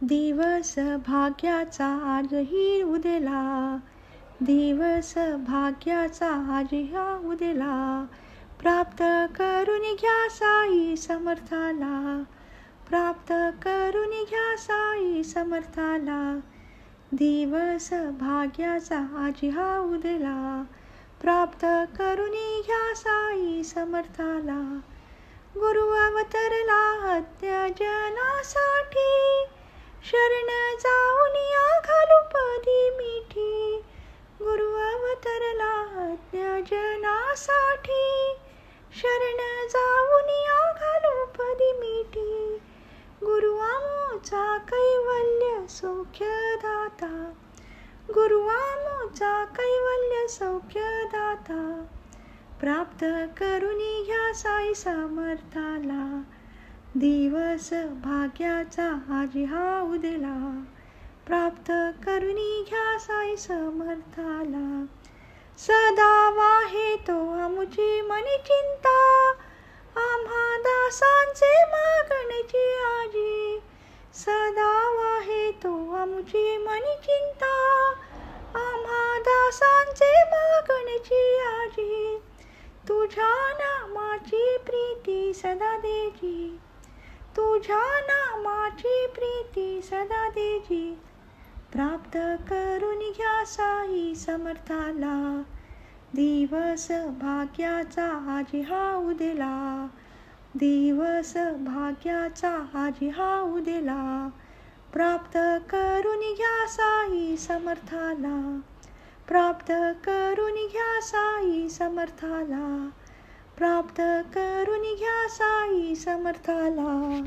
दिवस भाग्याचा आजही उदेला, दिवस भाग्याचा आजही उदेला, प्राप्त करून घ्या साई समर्थाला, प्राप्त करून घ्या साई समर्थाला, दिवस भाग्याचा आजही उदेला, प्राप्त करून घ्या साई समर्थाला. गुरु अवतरला अज्ञजनासाठी, शरण जाऊन या घालू पदी मिठी. गुरु अवतरला अज्ञजनासाठी, शरण जाऊन या घालू पदी मिठी. गुरु आमोचा कैवल्य सौख्यदाता, गुरु आमोचा कैवल्य सौख्यदाता, प्राप्त करून घ्या साई समर्थाला, दिवस भाग्याचा आजही उदेला, प्राप्त करून घ्या साई समर्थाला. सदा वाहे तो आमुची मनी चिंता, आम्हा दासांचे मागणेची आजी. सदा वाहे तो आमुची मनी चिंता, आम्हा दासांचे मागणेची आजी. तुझ्या नामाची प्रीती सदा देजी, तुझ्या नामाची प्रीती सदा देजी, प्राप्त करून घ्या साई समर्थाला, दिवस भाग्याचा आजही उदेला, दिवस भाग्याचा आजही उदेला, प्राप्त करून घ्या साई समर्थाला, प्राप्त करून घ्या साई समर्थाला, प्राप्त करून घ्या साई समर्थाला.